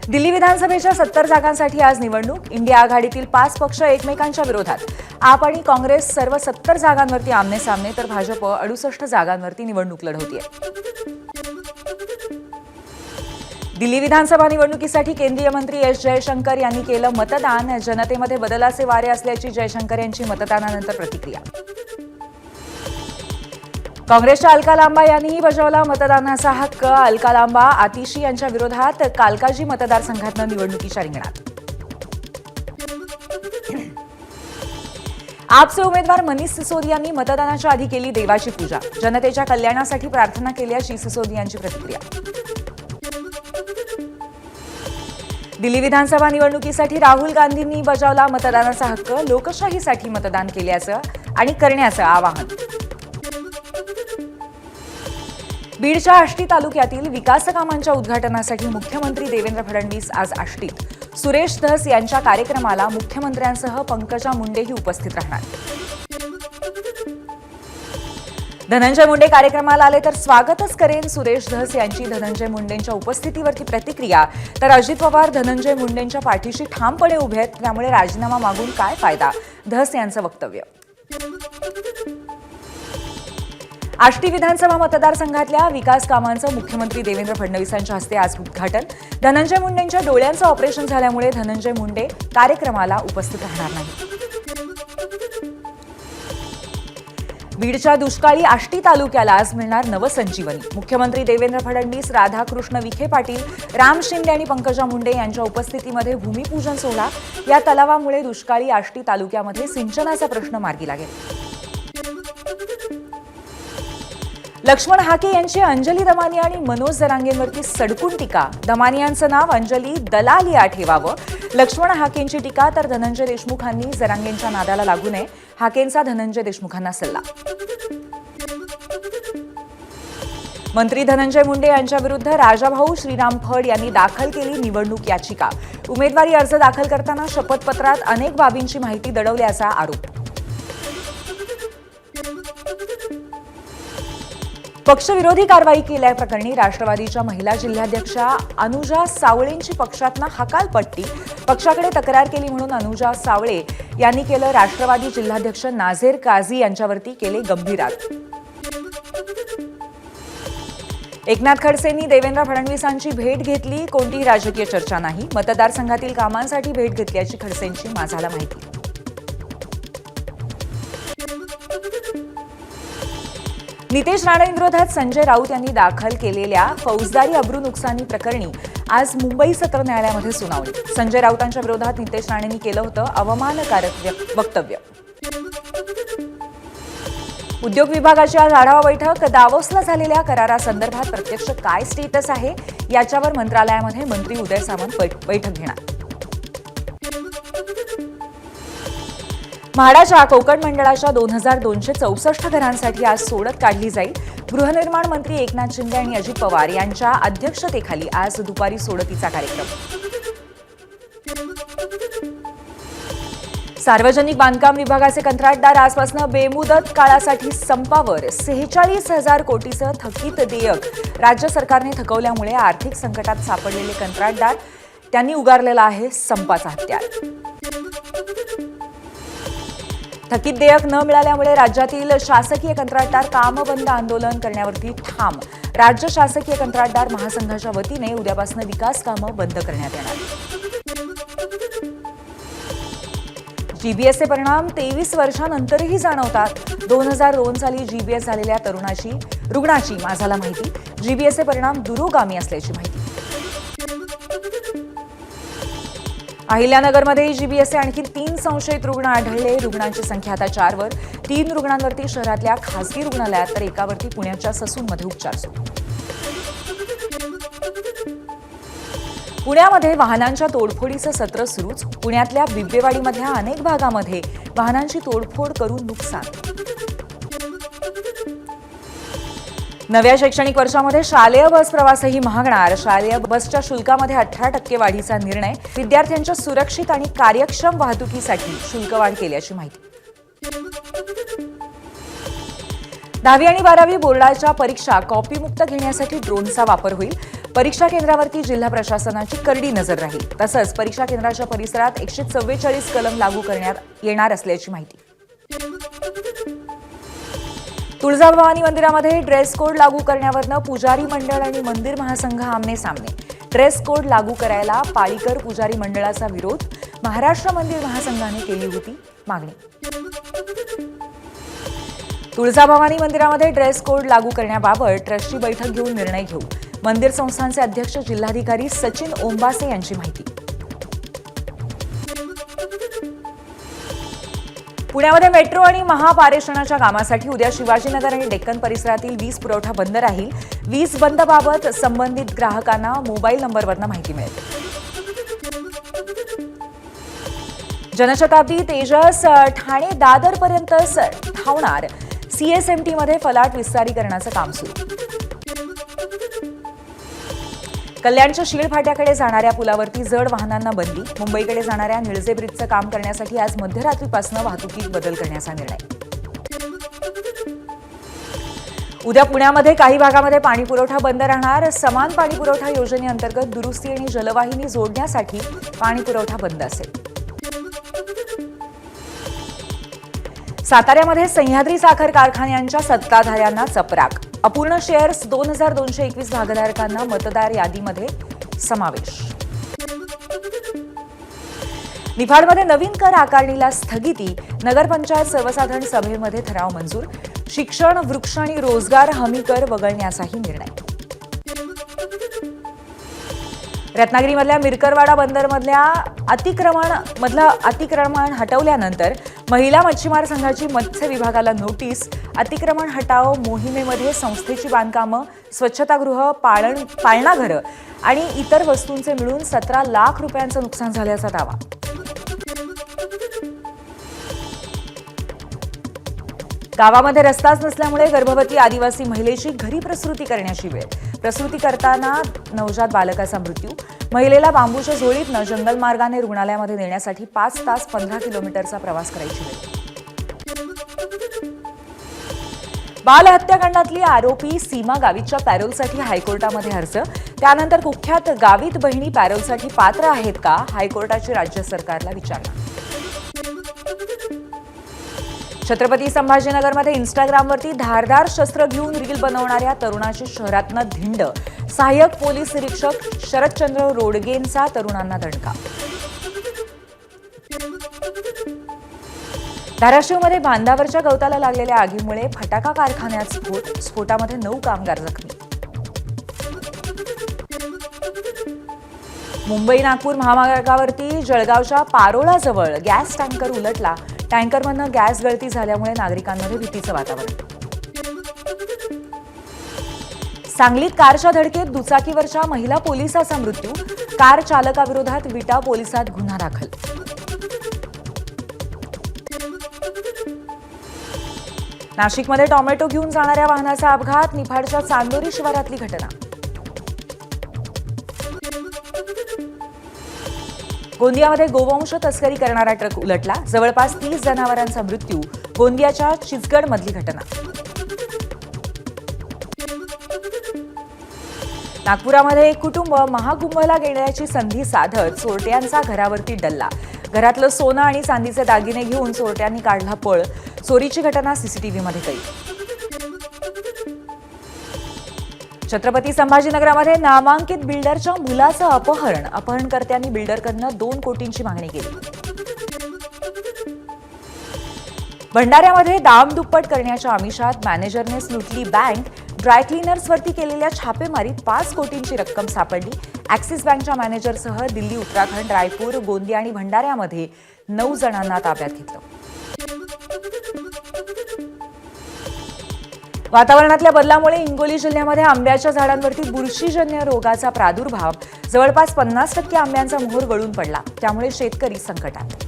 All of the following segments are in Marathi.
दिल्ली विधानसभेच्या 70 जागांसाठी आज निवडणूक. इंडिया आघाडीतील 5 पक्ष एकमेकांच्या विरोधात. आप आणि काँग्रेस सर्व 70 जागांवरती आमने-सामने, तर भाजप 68 जागांवरती निवडणूक लढवतीये. दिल्ली विधानसभा निवडणुकीसाठी केंद्रीय मंत्री एस जयशंकर यांनी केलं मतदान. जनतेमध्ये बदलाचे वारे असल्याची जयशंकर यांची मतदानानंतर प्रतिक्रिया. काँग्रेसच्या अलका लांबा यांनीही बजावला मतदानाचा हक्क. अलका लांबा आतिशी यांच्या विरोधात कालकाजी मतदारसंघातनं निवडणुकीच्या रिंगणात. आपचे उमेदवार मनीष सिसोदियांनी मतदानाच्या आधी केली देवाची पूजा. जनतेच्या कल्याणासाठी प्रार्थना केल्याची सिसोदियांची प्रतिक्रिया. दिल्ली विधानसभा निवडणुकीसाठी राहुल गांधींनी बजावला मतदानाचा हक्क. लोकशाहीसाठी मतदान केल्याचं आणि करण्याचं आवाहन. बीडच्या आष्टी तालुक्यातील विकास कामांच्या उद्घाटनासाठी मुख्यमंत्री देवेंद्र फडणवीस आज आष्टीत. सुरेश धस यांच्या कार्यक्रमाला मुख्यमंत्र्यांसह पंकजा मुंडेही उपस्थित राहणार. धनंजय मुंडे कार्यक्रमाला आले तर स्वागतच करेन, सुरेश धस यांची धनंजय मुंडेंच्या उपस्थितीवरती प्रतिक्रिया. तर अजित पवार धनंजय मुंडेंच्या पाठीशी ठामपणे उभे आहेत, त्यामुळे राजीनामा मागून काय फायदा, धस यांचं वक्तव्य. आष्टी विधानसभा मतदारसंघातल्या विकास कामांचं मुख्यमंत्री देवेंद्र फडणवीसांच्या हस्ते आज उद्घाटन. धनंजय मुंडेंच्या डोळ्यांचं ऑपरेशन झाल्यामुळे धनंजय मुंडे कार्यक्रमाला उपस्थित राहणार नाही. बीडच्या दुष्काळी आष्टी तालुक्याला आज मिळणार नवसंजीवनी. मुख्यमंत्री देवेंद्र फडणवीस, राधाकृष्ण विखे पाटील, राम शिंदे आणि पंकजा मुंडे यांच्या उपस्थितीमध्ये भूमिपूजन सोहळा. या तलावामुळे दुष्काळी आष्टी तालुक्यामध्ये सिंचनाचा प्रश्न मार्गी लागेल. लक्ष्मण हाके यांची अंजली दमानिया आणि मनोज जरांगेंवरती सडकून टीका. दमानियांचं नाव अंजली दलालिया ठेवावं. लक्ष्मण हाकेंची टीका. तर धनंजय देशमुखांनी जरांगेंच्या नादाला लागू नये, हाकेंचा धनंजय देशमुखांना सल्ला. मंत्री धनंजय मुंडे यांच्या विरुद्ध राजाभाऊ श्रीराम फड यांनी दाखल केली निवडणूक याचिका. उमेदवारी अर्ज दाखल करताना शपथपत्रात अनेक बाबींची माहिती दडवल्याचा आरोप. पक्षविरोधी कारवाई केल्याप्रकरणी राष्ट्रवादीच्या महिला जिल्हाध्यक्षा अनुजा सावळेंची पक्षातनं हकालपट्टी. पक्षाकडे तक्रार केली म्हणून अनुजा सावळे यांनी केलं राष्ट्रवादी जिल्हाध्यक्ष नाझेर काझी यांच्यावरती केले गंभीर आरोप. एकनाथ खडसेंनी देवेंद्र फडणवीसांची भेट घेतली. कोणतीही राजकीय चर्चा नाही. मतदारसंघातील कामांसाठी भेट घेतल्याची खडसेंची माझाला माहिती. नितेश राणेंविरोधात संजय राऊत यांनी दाखल केलेल्या फौजदारी अब्रू नुकसानी प्रकरणी आज मुंबई सत्र न्यायालयामध्ये सुनावणी. संजय राऊतांच्या विरोधात नितेश राणेंनी केलं होतं अवमानकारक वक्तव्य. उद्योग विभागाची आज आढावा बैठक. दावोसला झालेल्या करारासंदर्भात प्रत्यक्ष काय स्टेटस आहे याच्यावर मंत्रालयामध्ये मंत्री उदय सामंत बैठक घेणार. म्हाडाच्या कोकण मंडळाच्या 2264 घरांसाठी आज सोडत काढली जाईल. गृहनिर्माण मंत्री एकनाथ शिंदे आणि अजित पवार यांच्या अध्यक्षतेखाली आज दुपारी सोडतीचा कार्यक्रम. सार्वजनिक बांधकाम विभागाचे कंत्राटदार आजपासून बेमुदत काळासाठी संपावर. 46,000 कोटीचं थकीत देयक राज्य सरकारने थकवल्यामुळे आर्थिक संकटात सापडलेले कंत्राटदार त्यांनी उगारलेला आहे संपाचा हत्यार. थकीत देयक न मिळाल्यामुळे राज्यातील शासकीय कंत्राटदार कामबंद आंदोलन करण्यावरती ठाम. राज्य शासकीय कंत्राटदार महासंघाच्या वतीने उद्यापासून विकास कामं बंद करण्यात येणार. जीबीएसचे परिणाम 23 वर्षांनंतरही जाणवतात. 2002 साली जीबीएस झालेल्या रुग्णाची माझाला माहिती. जीबीएसचे परिणाम दुरोगामी असल्याची माहिती. अहिल्यानगरमध्ये जीबीएसचे आणखी 3 संशयित रुग्ण आढळले. रुग्णांची संख्या आता 4 वर. 3 रुग्णांवरती शहरातल्या खासगी रुग्णालयात, तर एकावरती पुण्याच्या ससूनमध्ये उपचार सुरू. पुण्यामध्ये वाहनांच्या तोडफोडीचं सत्र सुरूच. पुण्यातल्या बिब्बेवाडीमधल्या अनेक भागामध्ये वाहनांची तोडफोड करून नुकसान. नव्या शैक्षणिक वर्षामध्ये शालेय बस प्रवासही महागणार. शालेय बसच्या शुल्कामध्ये 18% वाढीचा निर्णय. विद्यार्थ्यांच्या सुरक्षित आणि कार्यक्षम वाहतुकीसाठी शुल्क वाढ केल्याची माहिती. 10वी आणि 12वी बोर्डाच्या परीक्षा कॉपीमुक्त घेण्यासाठी ड्रोनचा वापर होईल. परीक्षा केंद्रावरती जिल्हा प्रशासनाची करडी नजर राहील. तसंच परीक्षा केंद्राच्या परिसरात 144 कलम लागू करण्यात येणार असल्याची माहिती. तुळजाभवानी मंदिरामध्ये ड्रेस कोड लागू करण्यावरनं पुजारी मंडळ आणि मंदिर महासंघ आमने सामने. ड्रेस कोड लागू करायला पाळीकर पुजारी मंडळाचा विरोध. महाराष्ट्र मंदिर महासंघाने केली होती मागणी. तुळजाभवानी मंदिरामध्ये ड्रेस कोड लागू करण्याबाबत ट्रस्टची बैठक घेऊन निर्णय घेऊ. मंदिर संस्थानचे अध्यक्ष जिल्हाधिकारी सचिन ओंबासे यांची माहिती. पुण्यामध्ये मेट्रो आणि महापारेषणाच्या कामासाठी उद्या शिवाजीनगर आणि डेक्कन परिसरातील वीज पुरवठा बंद राहील. वीज बंदबाबत संबंधित ग्राहकांना मोबाईल नंबरवरून माहिती मिळेल. जनशताब्दी तेजस ठाणे दादरपर्यंत धावणार. सीएसएमटीमध्ये फलाट विस्तारीकरणाचं काम सुरू. कल्याणच्या शीळ फाट्याकडे जाणाऱ्या पुलावरती जड वाहनांना बंदी. मुंबईकडे जाणाऱ्या निळजे ब्रिजचं काम करण्यासाठी आज मध्यरात्रीपासून वाहतुकीत बदल करण्याचा निर्णय. उद्या पुण्यामध्ये काही भागामध्ये पाणीपुरवठा बंद राहणार. समान पाणीपुरवठा योजनेअंतर्गत दुरुस्ती आणि जलवाहिनी जोडण्यासाठी पाणीपुरवठा बंद असेल. साताऱ्यामध्ये सह्याद्री साखर कारखान्यांच्या सत्ताधाऱ्यांना चपराक. अपूर्ण शेअर्स 2221 भागधारकांना मतदार यादीमध्ये समावेश. निफाडमध्ये नवीन कर आकारणीला स्थगिती. नगरपंचायत सर्वसाधारण सभेमध्ये ठराव मंजूर. शिक्षण, वृक्ष आणि रोजगार हमी कर वगळण्याचाही निर्णय. रत्नागिरीमधल्या मिरकरवाडा बंदरमधल्या अतिक्रमण हटवल्यानंतर महिला मच्छीमार संघाची मत्स्य विभागाला नोटीस. अतिक्रमण हटाव मोहिमेमध्ये संस्थेची बांधकामं, स्वच्छतागृह, पाळणाघरं आणि इतर वस्तूंचे मिळून 17 लाख रुपयांचं नुकसान झाल्याचा दावा. गावामध्ये रस्ताच नसल्यामुळे गर्भवती आदिवासी महिलेची घरी प्रसूती करण्याची वेळ. प्रसूती करताना नवजात बालकाचा मृत्यू. महिलेला बांबूच्या झोळीतनं जंगल मार्गाने रुग्णालयामध्ये नेण्यासाठी 5 तास 15 किलोमीटरचा प्रवास करायची वेळ. बाल हत्याकांडातली आरोपी सीमा गावितच्या पॅरोलसाठी हायकोर्टामध्ये अर्ज. त्यानंतर कुख्यात गावित बहिणी पॅरोलसाठी पात्र आहेत का, हायकोर्टाची राज्य सरकारला विचारणा. छत्रपती संभाजीनगरमध्ये इंस्टाग्रामवरती धारदार शस्त्र घेऊन रील बनवणाऱ्या तरुणाची शहरातनं धिंड. सहाय्यक पोलीस निरीक्षक शरदचंद्र रोडगेंचा तरुणांना दणका. धाराशिवमध्ये बांधावरच्या गवताला लागलेल्या आगीमुळे फटाका कारखान्यात स्फोट. स्फोटामध्ये 9 कामगार जखमी. मुंबई नागपूर महामार्गावरती जळगावच्या पारोळाजवळ गॅस टँकर उलटला. टँकरमधनं गॅस गळती झाल्यामुळे नागरिकांमध्ये भीतीचं वातावरण. सांगलीत कारच्या धडकेत दुचाकीवरच्या महिला पोलिसाचा मृत्यू. कार चालकाविरोधात विटा पोलिसात गुन्हा दाखल. नाशिकमध्ये टोमॅटो घेऊन जाणाऱ्या वाहनाचा अपघात. निफाडच्या चांदोरी शिवारातली घटना. गोंदियामध्ये गोवंश तस्करी करणारा ट्रक उलटला. जवळपास 30 जनावरांचा मृत्यू. गोंदियाच्या चिचगडमधली घटना. नागपुरामध्ये एक कुटुंब महाकुंभला गेल्याची संधी साधत चोरट्यांचा घरावरती डल्ला. घरातलं सोनं आणि चांदीचे दागिने घेऊन चोरट्यांनी काढला पळ. चोरीची घटना सीसीटीव्हीमध्ये कैद. छत्रपती संभाजीनगरामध्ये नामांकित बिल्डरच्या मुलाचं अपहरण. अपहरणकर्त्यांनी बिल्डरकडनं 2 कोटींची मागणी केली. भंडाऱ्यामध्ये दाम दुप्पट करण्याच्या आमिषात मॅनेजरनेच लुटली बँक. ड्रायक्लिनर्सवरती केलेल्या छापेमारीत 5 कोटींची रक्कम सापडली. ॲक्सिस बँकच्या मॅनेजरसह दिल्ली, उत्तराखंड, रायपूर, गोंदिया आणि भंडाऱ्यामध्ये 9 जणांना ताब्यात घेतलं. वातावरणातल्या बदलामुळे हिंगोली जिल्ह्यामध्ये आंब्याच्या झाडांवरती बुरशीजन्य रोगाचा प्रादुर्भाव. जवळपास 50% आंब्यांचा मोहर गळून पडला. त्यामुळे शेतकरी संकटात.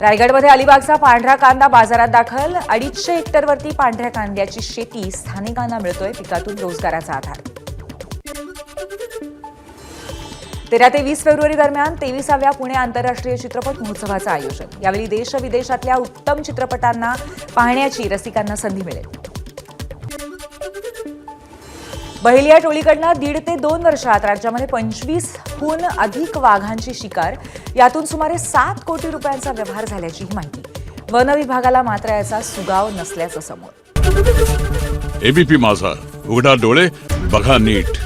रायगडमध्ये अलिबागचा पांढरा कांदा बाजारात दाखल. 250 हेक्टरवरती पांढऱ्या कांद्याची शेती. स्थानिकांना मिळतोय पिकातून रोजगाराचा आधार. 13 ते 20 फेब्रुवारी दरम्यान 23व्या पुणे आंतरराष्ट्रीय चित्रपट महोत्सवाचं आयोजन. यावेळी देश विदेशातल्या उत्तम चित्रपटांना पाहण्याची रसिकांना संधी मिळेल. बहिलिया टोळीकडनं 1.5 ते 2 वर्षात राज्यामध्ये 25हून अधिक वाघांची शिकार, यातून सुमारे 7 कोटी रुपयांचा व्यवहार झाल्याचीही माहिती. वन विभागाला मात्र याचा सुगाव नसल्याचं समोर. एबीपी माझा, उघडा डोळे बघा नीट.